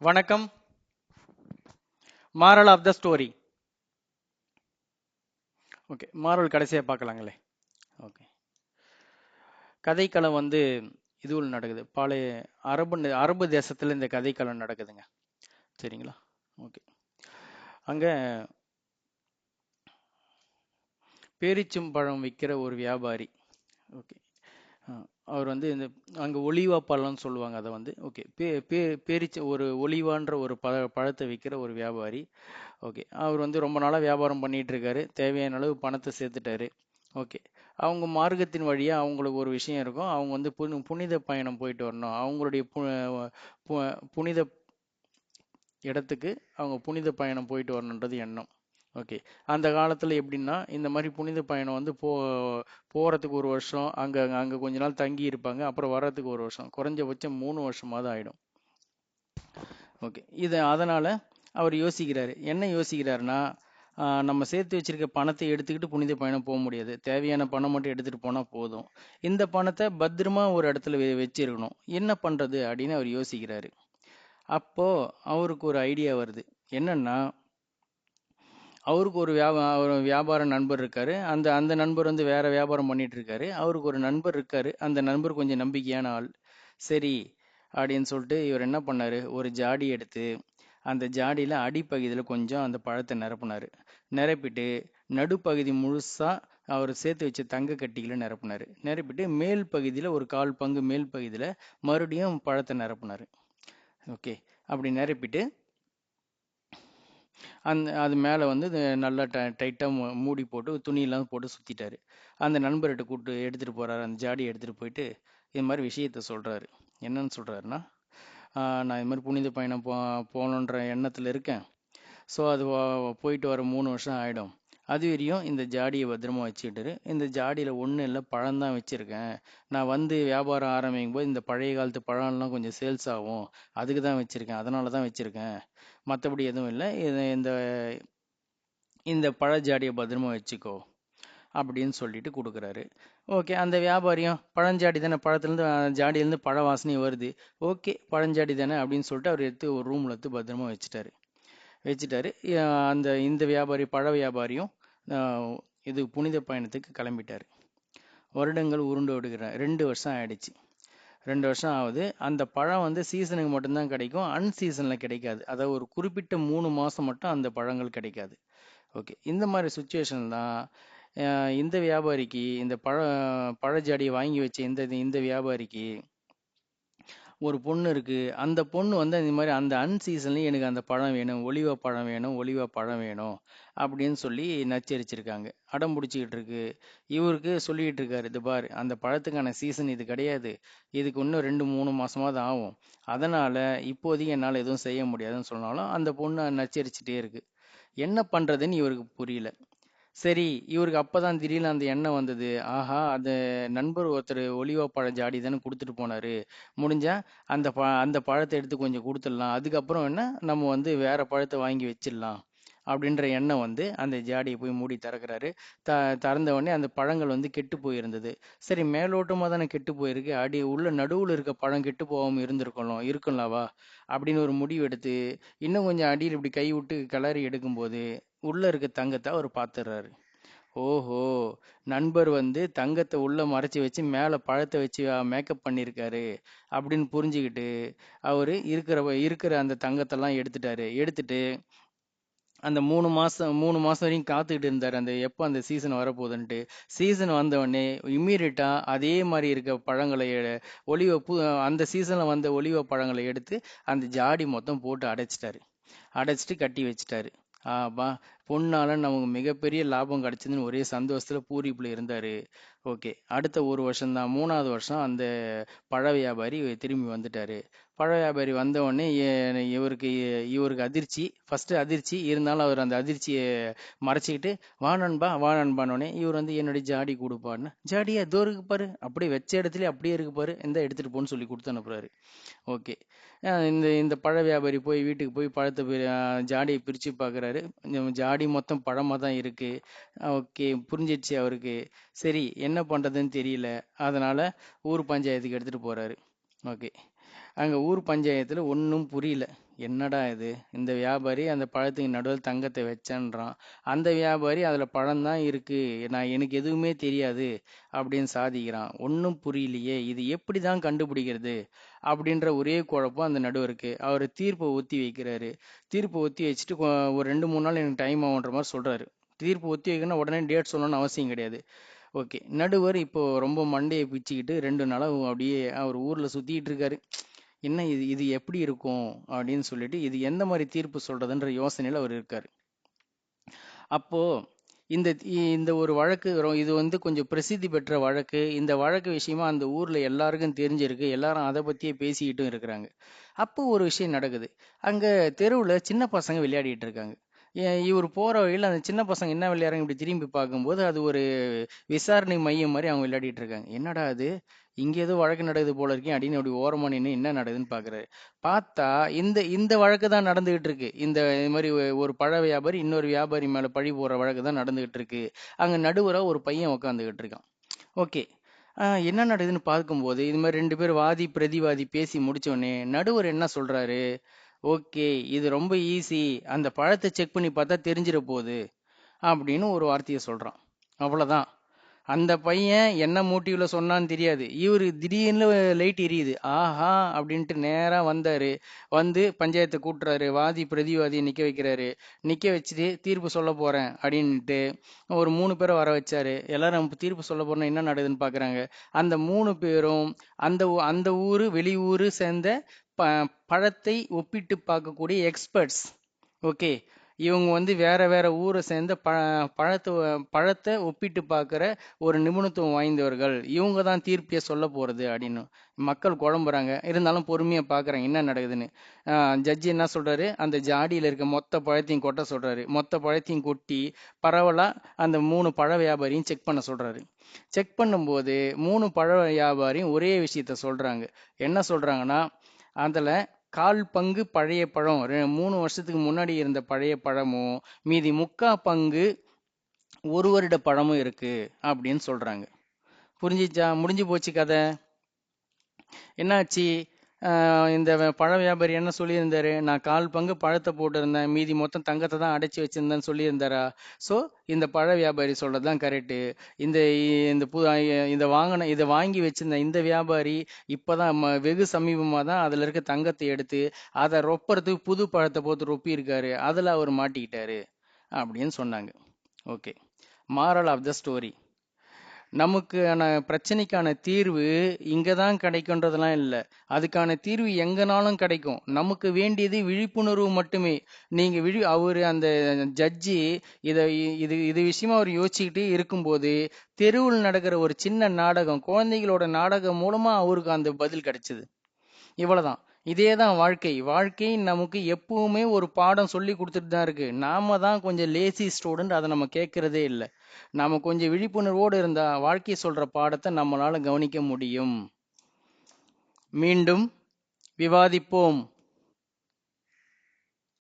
வணக்கம். Moral of the story. Okay, moral கடைசியாக பார்க்கலாங்களே. ஓகே, கதைக்களம் இதுவில் நடக்குது. பழைய அரபு தேசத்தில் இந்த கதைக்களம் நடக்குதுங்க. சரிங்களா? ஓகே, அங்கே பேரிச்சம்பழம் விற்கிற ஒரு வியாபாரி. ஓகே, அவர் இந்த அங்கே ஒலிவா பழம்னு சொல்லுவாங்க. அதை ஓகே ஒரு ஒலிவான்ற ஒரு பழத்தை விற்கிற ஒரு வியாபாரி. ஓகே, அவர் ரொம்ப நாளாக வியாபாரம் பண்ணிட்டு இருக்காரு. தேவையான அளவு பணத்தை சேர்த்துட்டாரு. ஓகே, அவங்க மார்க்கத்தின் வழியாக அவங்களுக்கு ஒரு விஷயம் இருக்கும். அவங்க புனித பயணம் போயிட்டு வரணும். அவங்களுடைய புனித இடத்துக்கு அவங்க புனித பயணம் போயிட்டு வரணுன்றது எண்ணம். ஓகே, அந்த காலத்தில் எப்படின்னா இந்த மாதிரி புனித பயணம் போகிறதுக்கு ஒரு வருஷம், அங்கே கொஞ்ச நாள் தங்கி இருப்பாங்க. அப்புறம் வர்றதுக்கு ஒரு வருஷம், குறைஞ்சபட்சம் 3 வருஷமாவது ஆகிடும். ஓகே, அதனால் அவர் யோசிக்கிறாரு. என்ன யோசிக்கிறாருன்னா, நம்ம சேர்த்து வச்சிருக்க பணத்தை எடுத்துக்கிட்டு புனித பயணம் போக முடியாது. தேவையான பணம் மட்டும் எடுத்துகிட்டு போனால் போதும். இந்த பணத்தை பத்திரமா ஒரு இடத்துல வச்சிருக்கணும். என்ன பண்ணுறது அப்படின்னு அவர் யோசிக்கிறாரு. அப்போது அவருக்கு ஒரு ஐடியா வருது. என்னன்னா, அவருக்கு ஒரு வியாபார நண்பர் இருக்காரு. அந்த அந்த நண்பர் வேற வியாபாரம் பண்ணிட்டு இருக்காரு. அவருக்கு ஒரு நண்பர் இருக்காரு. அந்த நண்பர் கொஞ்சம் நம்பிக்கையான ஆள். சரி அப்படின்னு சொல்லிட்டு இவர் என்ன பண்ணாரு, ஒரு ஜாடி எடுத்து அந்த ஜாடியில் அடிப்பகுதியில் கொஞ்சம் அந்த பழத்தை நிரப்புனார். நிரப்பிட்டு நடுப்பகுதி முழுசாக அவர் சேர்த்து வச்ச தங்க கட்டிகளை நிரப்புனார். நிரப்பிட்டு மேல் பகுதியில் ஒரு 1/4 பங்கு மேல் பகுதியில் மறுபடியும் பழத்தை நிரப்புனார். ஓகே, அப்படி நிரப்பிட்டு அது மேலே நல்லா டைட்டாக மூடி போட்டு துணியெல்லாம் போட்டு சுற்றிட்டாரு. அந்த நண்பர்கிட்ட கூப்பிட்டு எடுத்துகிட்டு போகிறாரு. அந்த ஜாடியை எடுத்துகிட்டு போயிட்டு இது மாதிரி விஷயத்த சொல்கிறாரு. என்னன்னு சொல்கிறாருன்னா, நான் இது மாதிரி புனித பயணம் போகணுன்ற எண்ணத்தில் இருக்கேன். ஸோ அது போயிட்டு வர 3 வருஷம் ஆகிடும். அது வரையும் இந்த ஜாடியை பத்திரமா வச்சுக்கிட்டு, இந்த ஜாடியில் ஒன்றும் இல்லை, பழம்தான் வச்சுருக்கேன். நான் வியாபாரம் ஆரம்பிக்கும் போது இந்த பழைய காலத்து பழம்லாம் கொஞ்சம் சேல்ஸ் ஆகும், அதுக்கு தான் வச்சுருக்கேன், அதனால தான் வச்சுருக்கேன், மற்றபடி எதுவும் இல்லை. இந்த இந்த பழ ஜாடியை பத்திரமா வச்சுக்கோ அப்படின்னு சொல்லிட்டு கொடுக்குறாரு. ஓகே, அந்த வியாபாரியும் பழஞ்சாடி தானே, பழத்துலேருந்து ஜாடியிலேருந்து பழ வாசனை வருது, ஓகே பழஞ்சாடி தானே அப்படின்னு சொல்லிட்டு அவர் எடுத்து ஒரு ரூமில் எடுத்து பத்திரமா வச்சுட்டாரு. இந்த வியாபாரி, பழ வியாபாரியும் இது புனித பயணத்துக்கு கிளம்பிட்டார். வருடங்கள் உருண்டு விடுகிறார். 2 வருஷம் ஆயிடுச்சு. 2 வருஷம் ஆகுது. அந்த பழம் சீசனுக்கு மட்டும்தான் கிடைக்கும், அன்சீசனில் கிடைக்காது. அதாவது ஒரு குறிப்பிட்ட 3 மாதம் மட்டும் அந்த பழங்கள் கிடைக்காது. ஓகே, இந்த மாதிரி சுச்சுவேஷன் தான் இந்த வியாபாரிக்கு, இந்த பழ ஜாடியை வாங்கி வச்ச இந்த வியாபாரிக்கு ஒரு பொண்ணு இருக்கு. அந்த பொண்ணு இந்த மாதிரி அந்த அன்சீசன்லயும் எனக்கு அந்த பழம் வேணும், ஒலிவா பழம் வேணும், ஒலிவா பழம் வேணும் அப்படின்னு சொல்லி நச்சரிச்சிருக்காங்க. அடம் பிடிச்சிக்கிட்டு இருக்கு. இவருக்கு சொல்லிட்டு இருக்காரு, இது பாரு அந்த பழத்துக்கான சீசன் இது கிடையாது, இதுக்கு இன்னும் 2-3 மாசமாவது ஆகும், அதனால இப்போதைக்கு என்னால் எதுவும் செய்ய முடியாதுன்னு சொன்னாலும் அந்த பொண்ணு நச்சரிச்சுட்டே இருக்கு. என்ன பண்றதுன்னு இவருக்கு புரியல. சரி, இவருக்கு அப்பதான் திடீர்னு அந்த எண்ணம் வந்தது. ஆஹா, அந்த நண்பர் ஒருத்தர் ஒலிவா பழ ஜாடி தானே கொடுத்துட்டு போனாரு, முடிஞ்சா அந்த பழத்தை எடுத்து கொஞ்சம் கொடுத்துடலாம், அதுக்கப்புறம் என்ன நம்ம வேற பழத்தை வாங்கி வச்சிடலாம் அப்படின்ற எண்ணம் அந்த ஜாடியை போய் மூடி திறக்கிறாரு. திறந்த உடனே அந்த பழங்கள் கெட்டு போயிருந்தது. சரி, மேலோட்டமாக தானே கெட்டு போயிருக்கு, உள்ள நடுவில் இருக்க பழம் கெட்டு போகாமல் இருக்கும்லவா அப்படின்னு ஒரு முடிவு எடுத்து இன்னும் கொஞ்சம் அடியில் இப்படி கை விட்டு கிளறி எடுக்கும்போது உள்ள இருக்க தங்கத்தை அவர் பார்த்துடுறாரு. ஓஹோ, நண்பர் தங்கத்தை உள்ள மறைச்சி வச்சு மேலே பழத்தை வச்சு மேக்கப் பண்ணியிருக்காரு அப்படின்னு புரிஞ்சுக்கிட்டு அவரு இருக்கிற அந்த தங்கத்தெல்லாம் எடுத்துட்டு அந்த 3 மாசம் வரைக்கும் காத்துக்கிட்டு இருந்தார், எப்போ அந்த சீசன் வரப்போகுதுன்ட்டு. சீசன் வந்தவொடனே இம்மீடியட்டா அதே மாதிரி இருக்க பழங்களை அந்த சீசன்ல வந்த ஒலிவ பழங்களை எடுத்து அந்த ஜாடி மொத்தம் போட்டு அடைச்சிட்டு கட்டி வச்சுட்டாரு. ஆபா, பொண்ணால நமக்கு மிகப்பெரிய லாபம் கிடைச்சதுன்னு ஒரே சந்தோஷத்துல பூரிப்புல இருந்தாரு. ஓகே, அடுத்த ஒரு வருஷம் தான், 3வது வருஷம் அந்த பழ வியாபாரி திரும்பி வந்துட்டாரு. பழ வியாபாரி வந்த உடனே இவருக்கு அதிர்ச்சி, ஃபர்ஸ்ட் அதிர்ச்சி இருந்தாலும் அவர் அந்த அதிர்ச்சியை மறைச்சிக்கிட்டு வா நண்பானோடனே இவர் என்னுடைய ஜாடி கொடுப்பாருன்னு, ஜாடியா தோ இருக்கு பாரு, அப்படியே வச்ச இடத்துல அப்படியே இருக்கு பாரு, எந்த எடுத்துட்டு போன்னு சொல்லி கொடுத்து அனுப்புறாரு. ஓகே, இந்த இந்த பழ வியாபாரி போய் வீட்டுக்கு போய் ஜாடியை பிரித்து பார்க்குறாரு. ஜாடி மொத்தம் பழமாக தான் இருக்கு. ஓகே, புரிஞ்சிடுச்சு அவருக்கு. சரி, என்ன பண்ணுறதுன்னு தெரியல, அதனால ஊர் பஞ்சாயத்துக்கு எடுத்துகிட்டு போகிறாரு. ஓகே, அங்க ஊர் பஞ்சாயத்துல ஒன்றும் புரியல. என்னடா இது, இந்த வியாபாரி அந்த பழத்துக்கு நடுவில் தங்கத்தை வச்சேன்றான், அந்த வியாபாரி அதுல பழம்தான் இருக்கு, எனக்கு எதுவுமே தெரியாது அப்படின்னு சாதிக்கிறான். ஒன்றும் புரியலையே, இது எப்படி தான் கண்டுபிடிக்கிறது அப்படின்ற ஒரே குழப்பம் அந்த நடுவருக்கு. அவர் தீர்ப்பை ஒத்தி வைக்கிறாரு. தீர்ப்பை ஒத்தி வச்சுட்டு ஒரு 2-3 நாள் எனக்கு டைம் ஆகுன்ற மாதிரி சொல்றாரு. தீர்ப்பு ஒத்தி வைக்கணும்னா உடனே டேட் சொல்லணும்னு அவசியம் கிடையாது. ஓகே, நடுவர் இப்போ ரொம்ப மண்டையை பிச்சுக்கிட்டு 2 நாளா அப்படியே அவர் ஊர்ல சுத்திட்டு இருக்காரு. என்ன இது, இது எப்படி இருக்கும் அப்படின்னு சொல்லிட்டு, இது எந்த மாதிரி தீர்ப்பு சொல்றதுன்ற யோசனையில அவர் இருக்காரு. அப்போ இந்த இந்த ஒரு வழக்கு இது வந்து கொஞ்சம் பிரசித்தி பெற்ற வழக்கு. இந்த வழக்கு விஷயமா அந்த ஊர்ல எல்லாருக்கும் தெரிஞ்சிருக்கு. எல்லாரும் அதை பத்தியே பேசிக்கிட்டும் இருக்கிறாங்க. அப்போ ஒரு விஷயம் நடக்குது. அங்க தெருவுல சின்ன பசங்க விளையாடிட்டு இருக்காங்க. இவர் போற வழியில அந்த சின்ன பசங்க என்ன விளையாடுறாங்க இப்படி திரும்பி பார்க்கும்போது, அது ஒரு விசாரணை மையம் மாதிரி அவங்க விளையாடிட்டு இருக்காங்க. என்னடா அது, இங்க ஏதோ வழக்கு நடக்குது போல இருக்கேன் அப்படின்னு அப்படி ஓரமா நின்று என்ன நடக்குதுன்னு பாக்குறாரு. பார்த்தா இந்த இந்த வழக்கு தான் நடந்துகிட்டு இருக்கு. இது மாதிரி ஒரு பழ வியாபாரி இன்னொரு வியாபாரி மேல பழி போற வழக்கு தான் நடந்துகிட்டு இருக்கு. அங்க நடுவரா ஒரு பையன் உட்காந்துகிட்டு இருக்கான். ஓகே, என்ன நடக்குதுன்னு பார்க்கும்போது இது மாதிரி 2 பேர் வாதி பிரதிவாதி பேசி முடிச்ச உடனே நடுவர் என்ன சொல்றாரு, ஓகே இது ரொம்ப ஈஸி, அந்த பழத்தை செக் பண்ணி பார்த்தா தெரிஞ்சிட போகுது அப்படின்னு ஒரு வார்த்தையை சொல்றான். அவ்வளவுதான். அந்த பையன் என்ன மோட்டிவ்ல சொன்னான்னு தெரியாது. இவரு திடீர்னு லைட் எரியுது. ஆஹா அப்படின்ட்டு நேரா வந்தாரு. வந்து பஞ்சாயத்தை கூட்டுறாரு. வாதி பிரதிவாதியை நிக்க வைக்கிறாரு. நிக்க வச்சுட்டு தீர்ப்பு சொல்ல போறேன் அப்படின்ட்டு ஒரு 3 பேரை வர வச்சாரு. எல்லாரும் தீர்ப்பு சொல்ல போறேன்னா என்ன நடக்குதுன்னு பாக்குறாங்க. அந்த 3 பேரும் அந்த ஊரு வெளியூரு சேர்ந்த பழத்தை ஒப்பிட்டு பார்க்கக்கூடிய எக்ஸ்பர்ட்ஸ். ஓகே, இவங்க வந்து வேற வேற ஊரை சேர்ந்த பழத்தை ஒப்பிட்டு பார்க்குற ஒரு நிபுணத்துவம் வாய்ந்தவர்கள். இவங்க தான் தீர்ப்பையே சொல்ல போறது அப்படின்னு மக்கள் குழம்புறாங்க. இருந்தாலும் பொறுமையா பார்க்குறாங்க என்ன நடக்குதுன்னு. ஜட்ஜி என்ன சொல்றாரு, அந்த ஜாடியில் இருக்க மொத்த பழத்தையும் கொட்ட சொல்றாரு. மொத்த பழத்தையும் கொட்டி பரவலா அந்த 3 பழ வியாபாரியும் செக் பண்ண சொல்றாரு. செக் பண்ணும்போது 3 பழ வியாபாரியும் ஒரே விஷயத்த சொல்றாங்க. என்ன சொல்றாங்கன்னா, அதுல 1/4 பங்கு பழைய பழம், 3 வருஷத்துக்கு முன்னாடி இருந்த பழைய பழமும், மீதி 3/4 பங்கு ஒரு வருட பழமும் இருக்கு அப்படின்னு சொல்றாங்க. புரிஞ்சிச்சா? முடிஞ்சு போச்சு கதை. என்னாச்சு, இந்த பழ வியாபாரி என்ன சொல்லியிருந்தாரு, நான் 1/4 பங்கு பழத்தை போட்டிருந்தேன், மீதி மொத்தம் தங்கத்தை தான் அடைச்சி வச்சிருந்தேன்னு சொல்லியிருந்தாரா? ஸோ இந்த பழ வியாபாரி சொல்றதுதான் கரெக்டு. இந்த இந்த பு இதை வாங்கி வச்சிருந்த இந்த வியாபாரி இப்பதான் வெகு சமீபமாக தான் அதுல இருக்க தங்கத்தை எடுத்து அதை ரொப்பறதுக்கு புது பழத்தை போட்டு ரொப்பி இருக்காரு, அதுல அவர் மாட்டிக்கிட்டாரு அப்படின்னு சொன்னாங்க. Okay, moral of the story, நமக்கான பிரச்சனைக்கான தீர்வு இங்க தான் கிடைக்கும்ன்றதெல்லாம் இல்லை. அதுக்கான தீர்வு எங்கனாலும் கிடைக்கும். நமக்கு வேண்டியது விழிப்புணர்வு மட்டுமே. நீங்க அவரு அந்த ஜட்ஜி இத இது இது விஷயமா அவர் யோசிச்சுக்கிட்டே இருக்கும்போது தெருவில் நடக்கிற ஒரு சின்ன நாடகம், குழந்தைகளோட நாடகம் மூலமா அவருக்கு அந்த பதில் கிடைச்சது. இவ்வளவுதான். இதேதான் வாழ்க்கை. வாழ்க்கை நமக்கு எப்பவுமே ஒரு பாடம் சொல்லி கொடுத்துட்டு தான் இருக்கு. நாம தான் கொஞ்சம் லேசி ஸ்டூடெண்ட், அதை நம்ம கேட்கறதே இல்லை. நாம கொஞ்சம் விழிப்புணர்வோடு இருந்தா வாழ்க்கை சொல்ற பாடத்தை நம்மளால கவனிக்க முடியும். மீண்டும் விவாதிப்போம்.